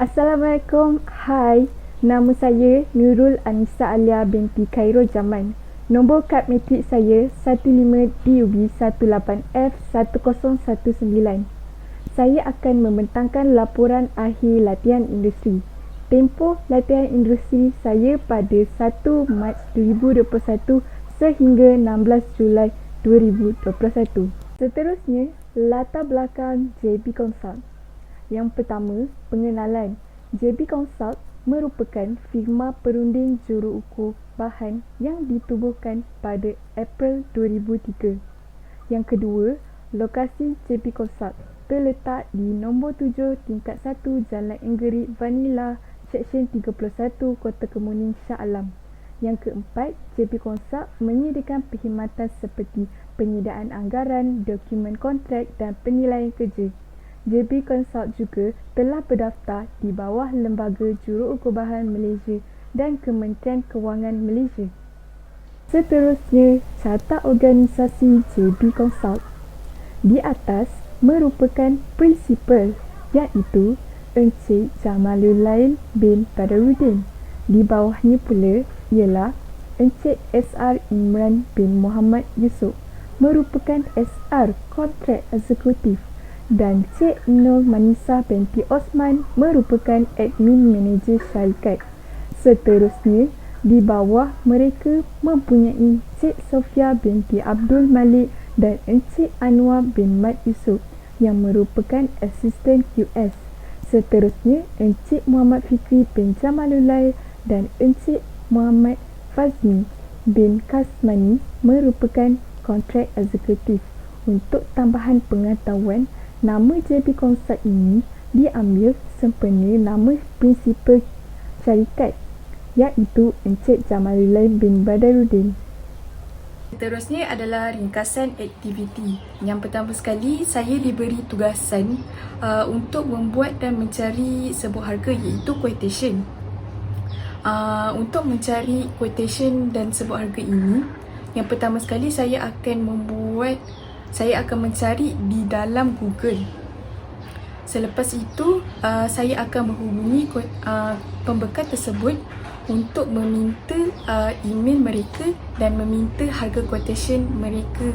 Assalamualaikum. Hai, nama saya Nurul Anissa Alia binti Khairul Zaman. Nombor kad matrik saya 15DUB18F1019. Saya akan membentangkan laporan akhir latihan industri. Tempoh latihan industri saya pada 1 Mac 2021 sehingga 16 Julai 2021. Seterusnya, latar belakang JB Consult. Yang pertama, pengenalan. JB Consult merupakan firma perunding juruukur bahan yang ditubuhkan pada April 2003. Yang kedua, lokasi JB Consult terletak di nombor 7 tingkat 1 Jalan Enggerit Vanilla, Seksyen 31, Kota Kemuning, Shah Alam. Yang keempat, JB Consult menyediakan perkhidmatan seperti penyediaan anggaran, dokumen kontrak dan penilaian kerja. JB Consult juga telah berdaftar di bawah Lembaga Juruukur Bahan Malaysia dan Kementerian Kewangan Malaysia. Seterusnya, carta organisasi JB Consult. Di atas merupakan prinsipal, iaitu Encik Jamalulail bin Badaruddin. Di bawahnya pula ialah Encik SR Imran bin Muhammad Yusof, merupakan SR Kontrak Eksekutif, dan Cik Nur Manisa binti Osman merupakan admin manager syarikat. Seterusnya, di bawah mereka mempunyai Cik Sofia binti Abdul Malik dan Encik Anwar bin Mat Yusof yang merupakan asisten QS. Seterusnya, Encik Muhammad Fikri bin Jamalulail dan Encik Muhammad Fazmi bin Kasmani merupakan kontrak eksekutif. Untuk tambahan pengetahuan, nama JB Consult ini diambil sempena nama prinsipal syarikat, iaitu Encik Jamalulail bin Badaruddin. Seterusnya adalah ringkasan aktiviti. Yang pertama sekali, saya diberi tugasan untuk membuat dan mencari sebuah harga, iaitu quotation. Untuk mencari quotation dan sebuah harga ini, yang pertama sekali saya akan mencari di dalam Google. Selepas itu, saya akan menghubungi pembekal tersebut untuk meminta email mereka dan meminta harga quotation mereka.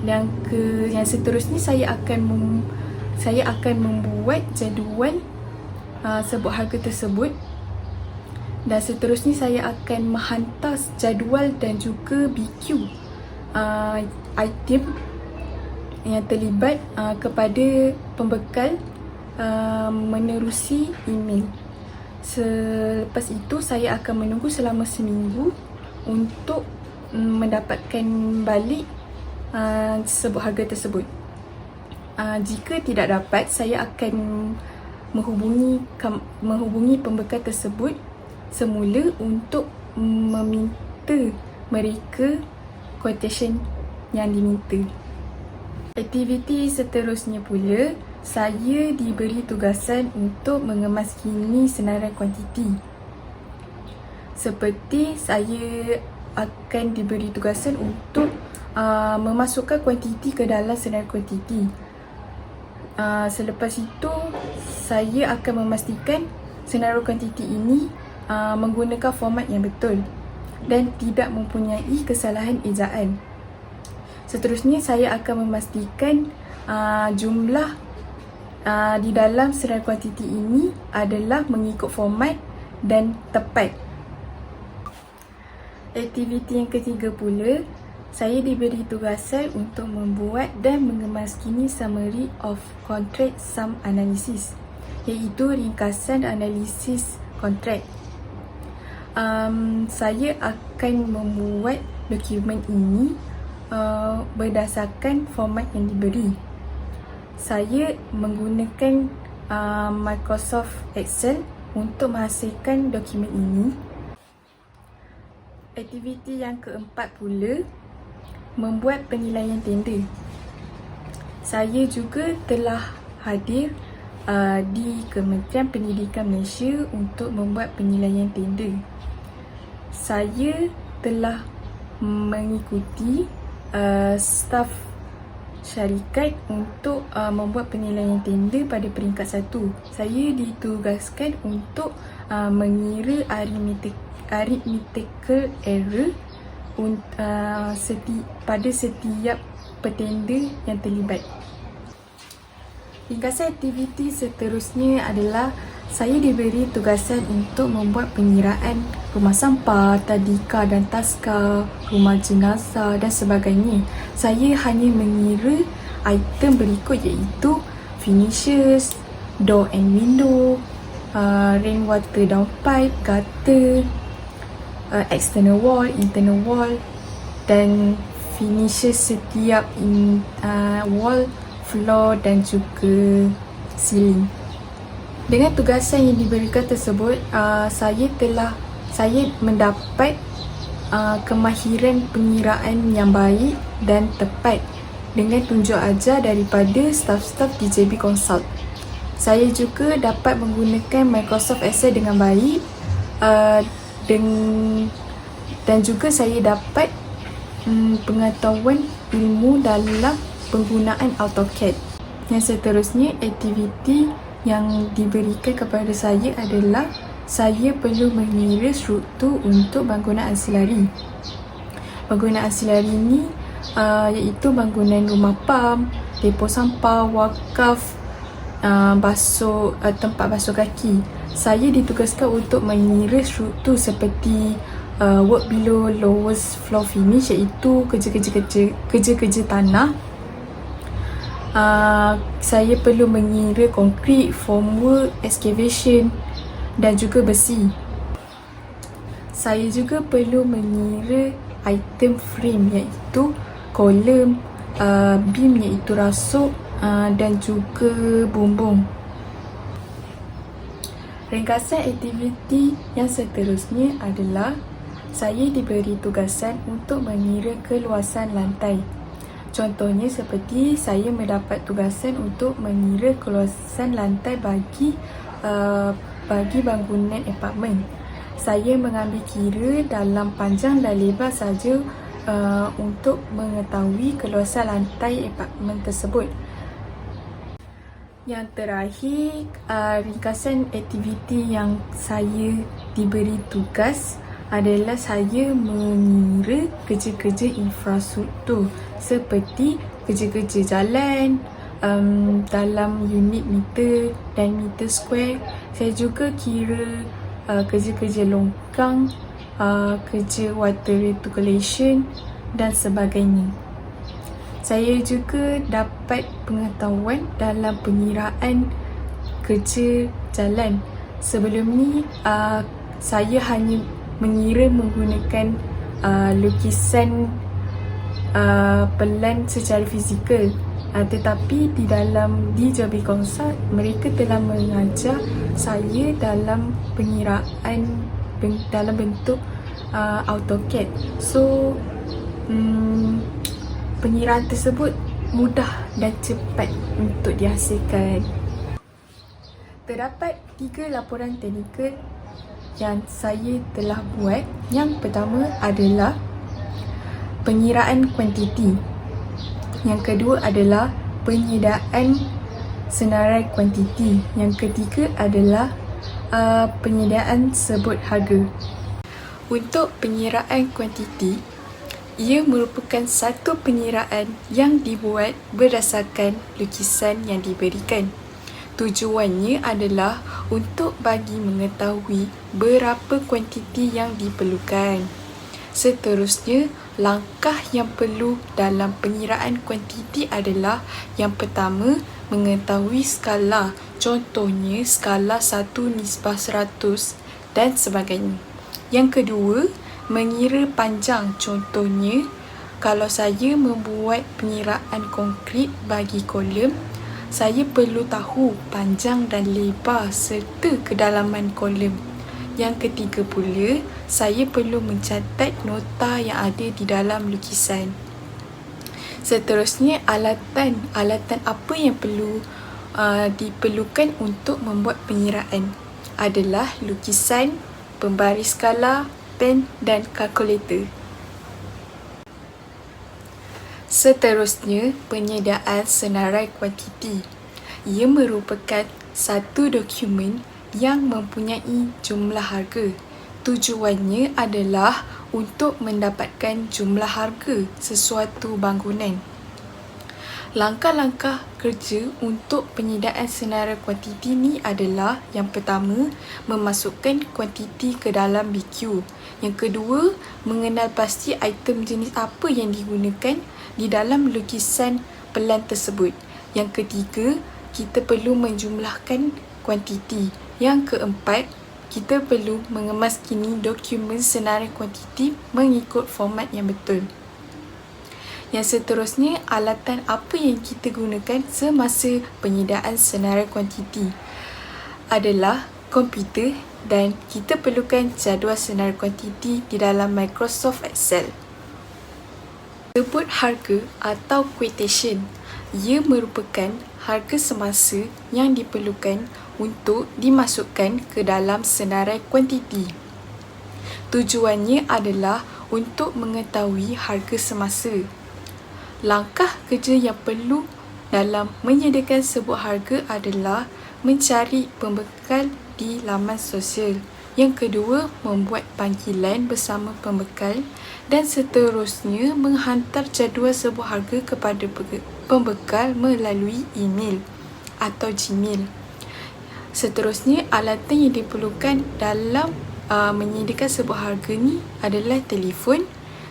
Yang seterusnya, saya akan membuat jadual sebuah harga tersebut, dan seterusnya saya akan menghantar jadual dan juga BQ item yang terlibat kepada pembekal menerusi email. Selepas itu, saya akan menunggu selama seminggu untuk mendapatkan balik sebuah harga tersebut. Jika tidak dapat, saya akan menghubungi pembekal tersebut semula untuk meminta mereka quotation yang diminta. Aktiviti seterusnya pula, saya diberi tugasan untuk mengemaskini senarai kuantiti. Seperti saya akan diberi tugasan untuk memasukkan kuantiti ke dalam senarai kuantiti. Selepas itu, saya akan memastikan senarai kuantiti ini menggunakan format yang betul dan tidak mempunyai kesalahan ejaan. Seterusnya, saya akan memastikan jumlah di dalam senarai kuantiti ini adalah mengikut format dan tepat. Aktiviti yang ketiga pula, saya diberi tugasan untuk membuat dan mengemaskini summary of contract sum analysis, iaitu ringkasan analisis kontrak. Saya akan membuat dokumen ini berdasarkan format yang diberi. Saya menggunakan Microsoft Excel untuk menghasilkan dokumen ini. Aktiviti yang keempat pula, membuat penilaian tender. Saya juga telah hadir di Kementerian Pendidikan Malaysia untuk membuat penilaian tender. Saya telah mengikuti staf syarikat untuk membuat penilaian tender pada peringkat 1. Saya ditugaskan untuk mengira arithmetical error pada setiap petender yang terlibat. Ringkasan aktiviti seterusnya adalah saya diberi tugasan untuk membuat pengiraan rumah sampah, tadika dan taska, rumah jenazah dan sebagainya. Saya hanya mengira item berikut iaitu finishes, door and window, rainwater downpipe, gutter, external wall, internal wall dan finishes setiap wall, floor dan juga ceiling. Dengan tugasan yang diberikan tersebut, saya mendapat kemahiran pengiraan yang baik dan tepat dengan tunjuk ajar daripada staf-staf DJB Consult. Saya juga dapat menggunakan Microsoft Excel dengan baik dan juga saya dapat pengetahuan ilmu dalam penggunaan AutoCAD. Yang seterusnya, aktiviti yang diberikan kepada saya adalah saya perlu mengira struktur untuk bangunan ansilari. Bangunan ansilari ini iaitu bangunan rumah pam, depo sampah, wakaf, tempat basuh kaki. Saya ditugaskan untuk mengira struktur seperti work below lowest floor finish iaitu kerja-kerja tanah. Saya perlu mengira konkrit, formwork, excavation dan juga besi. Saya juga perlu mengira item frame iaitu kolom, beam iaitu rasuk dan juga bumbung. Ringkasan aktiviti yang seterusnya adalah saya diberi tugasan untuk mengira keluasan lantai. Contohnya seperti saya mendapat tugasan untuk mengira keluasan lantai bagi bangunan apartmen. Saya mengambil kira dalam panjang dan lebar saja untuk mengetahui keluasan lantai apartmen tersebut. Yang terakhir, ringkasan aktiviti yang saya diberi tugas adalah saya mengira kerja-kerja infrastruktur seperti kerja-kerja jalan dalam unit meter dan meter square. Saya juga kira kerja-kerja longkang, kerja water recirculation dan sebagainya. Saya juga dapat pengetahuan dalam pengiraan kerja jalan. Sebelum ni saya hanya mengira menggunakan lukisan pelan secara fizikal, tetapi di JB Consult mereka telah mengajar saya dalam pengiraan dalam bentuk AutoCAD. So pengiraan tersebut mudah dan cepat untuk dihasilkan. Terdapat 3 laporan teknikal yang saya telah buat. Yang pertama adalah pengiraan kuantiti. Yang kedua adalah penyediaan senarai kuantiti. Yang ketiga adalah penyediaan sebut harga. Untuk pengiraan kuantiti, ia merupakan satu pengiraan yang dibuat berdasarkan lukisan yang diberikan. Tujuannya adalah untuk bagi mengetahui berapa kuantiti yang diperlukan. Seterusnya, langkah yang perlu dalam pengiraan kuantiti adalah yang pertama, mengetahui skala. Contohnya, skala 1:100 dan sebagainya. Yang kedua, mengira panjang. Contohnya, kalau saya membuat pengiraan konkrit bagi kolom, saya perlu tahu panjang dan lebar serta kedalaman kolom. Yang ketiga pula, saya perlu mencatat nota yang ada di dalam lukisan. Seterusnya, alatan apa yang perlu diperlukan untuk membuat pengiraan adalah lukisan, pembaris skala, pen dan kalkulator. Seterusnya, penyediaan senarai kuantiti. Ia merupakan satu dokumen yang mempunyai jumlah harga. Tujuannya adalah untuk mendapatkan jumlah harga sesuatu bangunan. Langkah-langkah kerja untuk penyediaan senarai kuantiti ni adalah: yang pertama, memasukkan kuantiti ke dalam BQ. Yang kedua, mengenal pasti item jenis apa yang digunakan di dalam lukisan pelan tersebut. Yang ketiga, kita perlu menjumlahkan kuantiti. Yang keempat, kita perlu mengemaskini dokumen senarai kuantiti mengikut format yang betul. Yang seterusnya, alatan apa yang kita gunakan semasa penyediaan senarai kuantiti adalah komputer, dan kita perlukan jadual senarai kuantiti di dalam Microsoft Excel. Sebut harga atau quotation. Ia merupakan harga semasa yang diperlukan untuk dimasukkan ke dalam senarai kuantiti. Tujuannya adalah untuk mengetahui harga semasa. Langkah kerja yang perlu dalam menyediakan sebuah harga adalah mencari pembekal di laman sosial. Yang kedua, membuat panggilan bersama pembekal, dan seterusnya menghantar jadual sebuah harga kepada pembekal melalui email atau Gmail. Seterusnya, alatan yang diperlukan dalam menyediakan sebuah harga ni adalah telefon,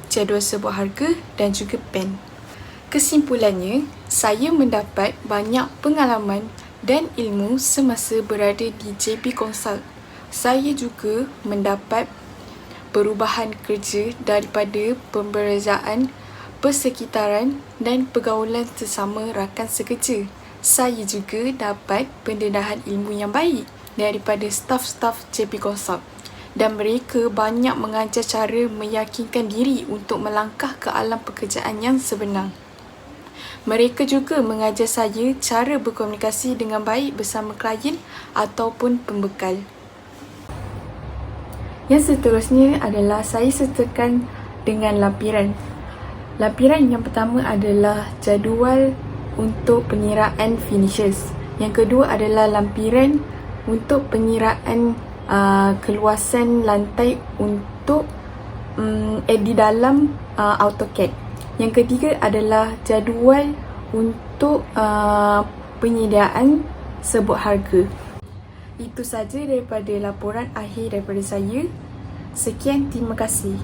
jadual sebuah harga dan juga pen. Kesimpulannya, saya mendapat banyak pengalaman dan ilmu semasa berada di JP Consult. Saya juga mendapat perubahan kerja daripada pembezaan persekitaran dan pergaulan sesama rakan sekerja. Saya juga dapat pendedahan ilmu yang baik daripada staf-staf JP Consult, dan mereka banyak mengajar cara meyakinkan diri untuk melangkah ke alam pekerjaan yang sebenar. Mereka juga mengajar saya cara berkomunikasi dengan baik bersama klien ataupun pembekal. Yang seterusnya adalah saya sertakan dengan lampiran. Lampiran yang pertama adalah jadual untuk pengiraan finishes. Yang kedua adalah lampiran untuk pengiraan keluasan lantai untuk di dalam AutoCAD. Yang ketiga adalah jadual untuk penyediaan sebuah harga. Itu saja daripada laporan akhir daripada saya. Sekian, terima kasih.